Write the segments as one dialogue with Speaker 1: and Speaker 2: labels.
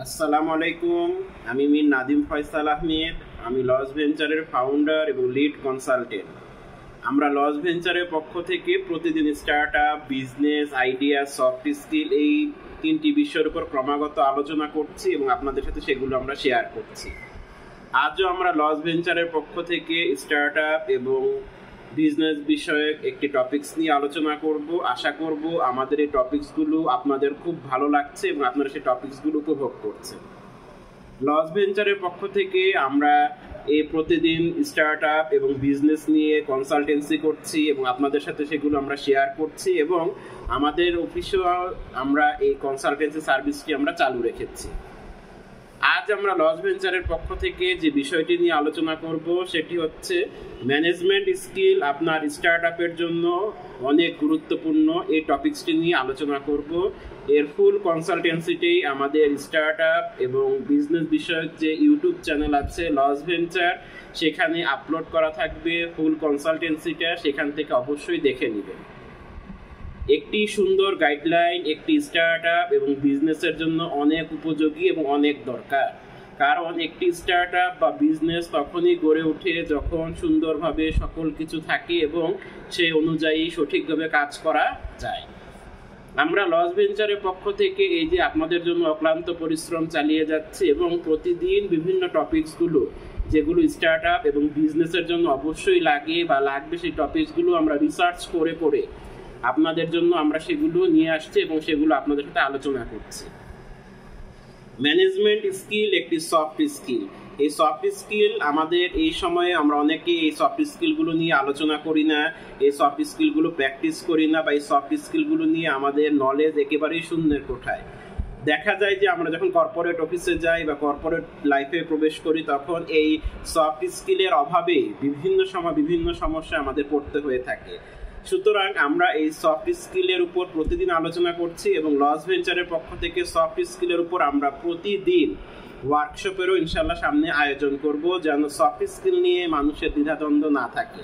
Speaker 1: আসসালামু আলাইকুম। আমি মির নাদিম ফয়সাল আহমেদ। আমি লস ভেঞ্চারের ফাউন্ডার এবং লিড কনসালটেন্ট। আমরা লস ভেঞ্চারের পক্ষ থেকে প্রতিদিন start up, business idea, soft skill এই তিনটি বিষয়ের উপর ক্রমাগত আলোচনা করছি এবং আপনাদের সাথে সেগুলো আমরা শেয়ার করছি। আজও আমরা লস ভেঞ্চারের পক্ষ থেকে স্টার্ট আপ এবং বিজনেস বিষয়ক একটি টপিকস নিয়ে আলোচনা করব। আশা করব আমাদের এই টপিকসগুলো আপনাদের খুব ভালো লাগছে এবং আপনারা সেই টপিকসগুলো উপভোগ করছেন। লস ভেঞ্চারের পক্ষ থেকে আমরা এই প্রতিদিন স্টার্ট আপ এবং বিজনেস নিয়ে কনসালটেন্সি করছি এবং আপনাদের সাথে সেগুলো আমরা শেয়ার করছি এবং আমাদের অফিসেও আমরা এই কনসালটেন্সি সার্ভিসটি আমরা চালু রেখেছি। আজ আমরা লস ভেঞ্চারের পক্ষ থেকে যে বিষয়টি নিয়ে আলোচনা করব সেটি হচ্ছে ম্যানেজমেন্ট স্কিল আপনার স্টার্ট আপের জন্য অনেক গুরুত্বপূর্ণ। এই টপিকসটি নিয়ে আলোচনা করব। এর ফুল কনসালটেন্সিটি আমাদের স্টার্ট আপ এবং বিজনেস বিষয়ক যে ইউটিউব চ্যানেল আছে লস ভেঞ্চার, সেখানে আপলোড করা থাকবে ফুল কনসালটেন্সিটা, সেখান থেকে অবশ্যই দেখে নেবেন। একটি সুন্দর গাইডলাইন একটি স্টার্ট আপ এবং বিজনেসের জন্য অনেক উপযোগী এবং অনেক দরকার। কারণ একটি স্টার্ট আপ বা বিজনেস তখনই গড়ে ওঠে যখন সুন্দরভাবে সকল কিছু থাকে এবং সেই অনুযায়ী সঠিকভাবে কাজ করা যায়। আমরা লস ভেঞ্চারের পক্ষ থেকে এই যে আপনাদের জন্য অক্লান্ত পরিশ্রম চালিয়ে যাচ্ছে এবং প্রতিদিন বিভিন্ন টপিকসগুলো যেগুলো স্টার্ট আপ এবং বিজনেসের জন্য অবশ্যই লাগে বা লাগবে, সেই টপিকসগুলো আমরা রিসার্চ করে করে আপনাদের জন্য আমরা সেগুলো নিয়ে আসছি এবং সেগুলো আপনাদের সাথে আলোচনা করছি। ম্যানেজমেন্ট স্কিল একটি সফট স্কিল। এই সফট স্কিল আমাদের এই সময়ে আমরা অনেকে এই সফট স্কিলগুলো নিয়ে আলোচনা করি না, এই সফট স্কিলগুলো প্র্যাকটিস করি না, বা এই সফট স্কিলগুলো নিয়ে আমাদের নলেজ একেবারেই শূন্যের কোঠায়। দেখা যায় যে আমরা যখন কর্পোরেট অফিসে যাই বা কর্পোরেট লাইফে প্রবেশ করি তখন এই সফট স্কিলের অভাবে বিভিন্ন সময় বিভিন্ন সমস্যা আমাদের পড়তে হয়ে থাকে। সুতরাং আমরা এই সফট স্কিলের উপর প্রতিদিন আলোচনা করছি এবং লস ভেঞ্চারের পক্ষ থেকে সফট স্কিলের উপর আমরা প্রতিদিন ওয়ার্কশপেরও ইনশাল্লাহ সামনে আয়োজন করব, যেন সফট স্কিল নিয়ে মানুষের দ্বিধাদ্বন্দ্ব না থাকে।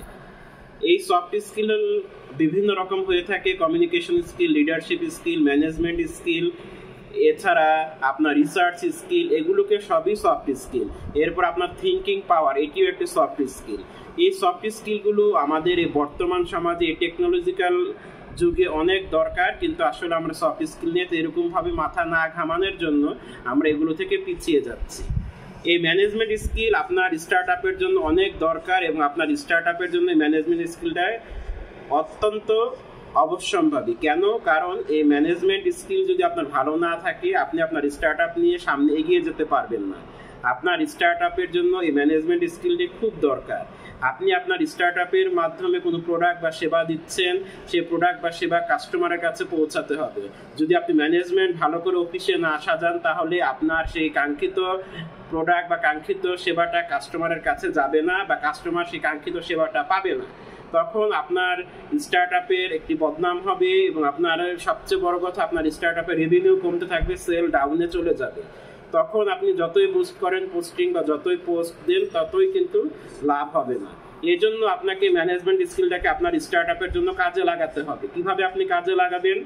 Speaker 1: এই সফট স্কিল বিভিন্ন রকম হয়ে থাকে: communication skill, leadership skill, management skill, এছাড়া আপনার রিসার্চ স্কিল, এগুলোকে সবই সফট স্কিল। এরপর আপনার থিঙ্কিং পাওয়ার, এটিও একটি সফট স্কিল। এই সফট স্কিলগুলো আমাদের এই বর্তমান সমাজে এই টেকনোলজিক্যাল যুগে অনেক দরকার, কিন্তু আসলে আমরা সফট স্কিল নিয়ে এরকমভাবে মাথা না ঘামানোর জন্য আমরা এগুলো থেকে পিছিয়ে যাচ্ছি। এই ম্যানেজমেন্ট স্কিল আপনার স্টার্ট আপের জন্য অনেক দরকার এবং আপনার স্টার্ট আপের জন্য ম্যানেজমেন্ট স্কিলটা অত্যন্ত অবশ্যম্ভাবী। কেন? কারণ এই ম্যানেজমেন্ট স্কিল যদি আপনার ভালো না থাকে আপনি আপনার স্টার্ট আপ নিয়ে সামনে এগিয়ে যেতে পারবেন না। আপনার স্টার্ট আপের জন্য এই ম্যানেজমেন্ট স্কিলটি খুব দরকার। আপনি আপনার স্টার্ট আপের মাধ্যমে কোনো প্রোডাক্ট বা সেবা দিচ্ছেন, সেই প্রোডাক্ট বা সেবা কাস্টমারের কাছে পৌঁছাতে হবে। যদি আপনি ম্যানেজমেন্ট ভালো করে অফিসে না সাজান তাহলে আপনার সেই কাঙ্ক্ষিত প্রোডাক্ট বা কাঙ্ক্ষিত সেবাটা কাস্টমারের কাছে যাবে না বা কাস্টমার সেই কাঙ্ক্ষিত সেবাটা পাবে না। তখন আপনার স্টার্ট আপের একটি বদনাম হবে এবং আপনার সবচেয়ে বড় কথা, আপনার স্টার্ট আপের রেভিনিউ কমতে থাকবে, সেল ডাউনে চলে যাবে। তখন আপনি যতই বুস্ট করেন পোস্টিং বা যতই পোস্ট দেন ততই কিন্তু লাভ হবে না। এই জন্য আপনাকে ম্যানেজমেন্ট স্কিলটাকে আপনার স্টার্ট আপের জন্য কাজে লাগাতে হবে। কিভাবে আপনি কাজে লাগাবেন?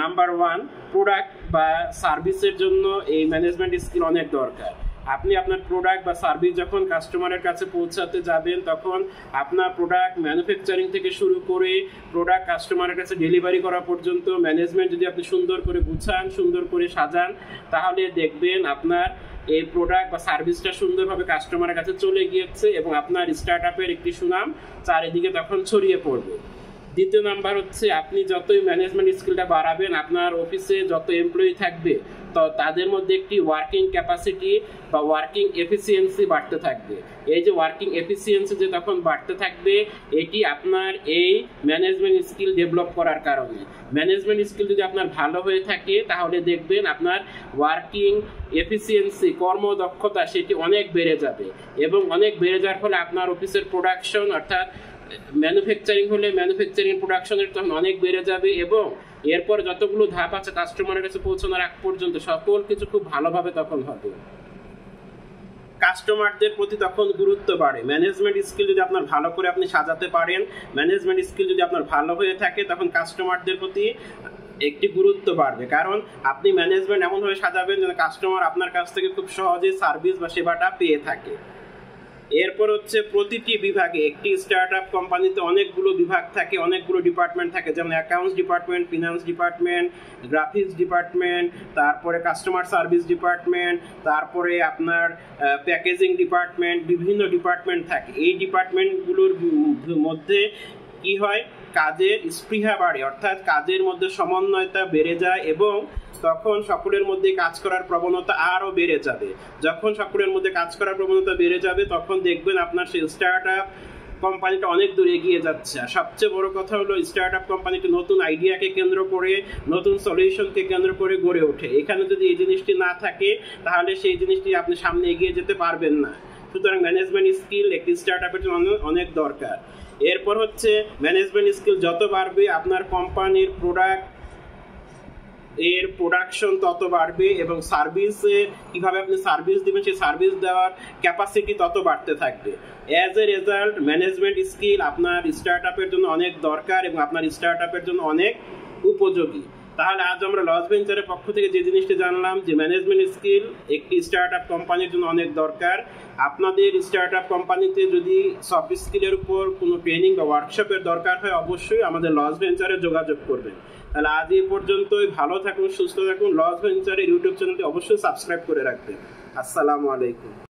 Speaker 1: নাম্বার 1, প্রোডাক্ট বা সার্ভিসের জন্য এই ম্যানেজমেন্ট স্কিল অনেক দরকার। আপনি আপনার প্রোডাক্ট বা সার্ভিস যখন কাস্টমারের কাছে পৌঁছাতে যাবেন তখন আপনার প্রোডাক্ট ম্যানুফ্যাকচারিং থেকে শুরু করে প্রোডাক্ট কাস্টমারের কাছে ডেলিভারি করা পর্যন্ত ম্যানেজমেন্ট যদি আপনি সুন্দর করে গুছান, সুন্দর করে সাজান, তাহলে দেখবেন আপনার এই প্রোডাক্ট বা সার্ভিসটা সুন্দরভাবে কাস্টমারের কাছে চলে গিয়েছে এবং আপনার স্টার্ট আপের একটি সুনাম চারিদিকে তখন ছড়িয়ে পড়বে। দ্বিতীয় নাম্বার হচ্ছে, আপনি যতই ম্যানেজমেন্ট স্কিলটা বাড়াবেন আপনার অফিসে যত এমপ্লয়ি থাকবে তো তাদের মধ্যে একটি ওয়ার্কিং ক্যাপাসিটি বা ওয়ার্কিং এফিসিয়েন্সি বাড়তে থাকবে। এই যে ওয়ার্কিং এফিসিয়েন্সি যে তখন বাড়তে থাকবে, এটি আপনার এই ম্যানেজমেন্ট স্কিল ডেভেলপ করার কারণে। ম্যানেজমেন্ট স্কিল যদি আপনার ভালো হয়ে থাকে তাহলে দেখবেন আপনার ওয়ার্কিং এফিসিয়েন্সি, কর্মদক্ষতা সেটি অনেক বেড়ে যাবে এবং অনেক বেড়ে যাওয়ার ফলে আপনার অফিসের প্রোডাকশন, অর্থাৎ ম্যানুফ্যাকচারিং হলে ম্যানুফ্যাকচারিং প্রোডাকশনের তখন অনেক বেড়ে যাবে এবং এরপর যতগুলো ধাপ আছে কাস্টমারের কাছে পৌঁছানোর আগ পর্যন্ত সকল কিছু খুব ভালোভাবে তখন হবে। কাস্টমারদের প্রতি তখন গুরুত্ব বাড়ে। ম্যানেজমেন্ট স্কিল যদি আপনার ভালো করে আপনি সাজাতে পারেন, ম্যানেজমেন্ট স্কিল যদি আপনার ভালো হয়ে থাকে তখন কাস্টমারদের প্রতি একটি গুরুত্ব বাড়বে, কারণ আপনি ম্যানেজমেন্ট এমনভাবে সাজাবেন যেন কাস্টমার আপনার কাছ থেকে খুব সহজে সার্ভিস বা সেবাটা পেয়ে থাকে। এরপর হচ্ছে প্রতিটি বিভাগে, একটি স্টার্ট আপ কোম্পানিতে অনেকগুলো বিভাগ থাকে, অনেকগুলো ডিপার্টমেন্ট থাকে, যেমন accounts department, finance department, graphics department, তারপরে কাস্টমার সার্ভিস ডিপার্টমেন্ট, তারপরে আপনার প্যাকেজিং ডিপার্টমেন্ট, বিভিন্ন ডিপার্টমেন্ট থাকে। এই ডিপার্টমেন্টগুলোর মধ্যে কি হয়, কাজের স্পৃহা বাড়ে, অর্থাৎ কাজের মধ্যে সমন্বয়তা বেড়ে যায় এবং তখন সকলের মধ্যে কাজ করার প্রবণতা আরও বেড়ে যাবে। যখন সকলের মধ্যে কাজ করার প্রবণতা বেড়ে যাবে তখন দেখবেন আপনার সেই স্টার্ট আপ কোম্পানিটা অনেক দূর এগিয়ে যাচ্ছে। আর সবচেয়ে বড় কথা হলো স্টার্ট আপ কোম্পানিটি নতুন আইডিয়াকে কেন্দ্র করে, নতুন সলিউশনকে কেন্দ্র করে গড়ে ওঠে। এখানে যদি এই জিনিসটি না থাকে তাহলে সেই জিনিসটি আপনি সামনে এগিয়ে যেতে পারবেন না। সুতরাং ম্যানেজমেন্ট স্কিল একটি স্টার্ট আপের জন্য অনেক দরকার। এরপর হচ্ছে ম্যানেজমেন্ট স্কিল যত বাড়বে আপনার কোম্পানির এর প্রোডাকশন তত বাড়বে এবং সার্ভিসের কিভাবে আপনি সার্ভিস দিবেন সেই সার্ভিস দেওয়ার ক্যাপাসিটি তত বাড়তে থাকবে। As a result management skill আপনার স্টার্ট আপের জন্য অনেক দরকার এবং আপনার স্টার্ট আপের জন্য অনেক উপযোগী। তাহলে আজ আমরা লস ভেঞ্চারের পক্ষ থেকে যে জিনিসটি জানলাম যে ম্যানেজমেন্ট স্কিল একটি স্টার্ট আপ কোম্পানির জন্য অনেক দরকার। আপনাদের স্টার্ট আপ কোম্পানিতে যদি সফট স্কিলের উপর কোনো ট্রেনিং বা ওয়ার্কশপের দরকার হয় অবশ্যই আমাদের লস ভেঞ্চারে যোগাযোগ করবেন। তাহলে আজ এই পর্যন্তই। ভালো থাকুন, সুস্থ থাকুন। লস ভেঞ্চারের ইউটিউব চ্যানেলটি অবশ্যই সাবস্ক্রাইব করে রাখবেন। আসসালামু আলাইকুম।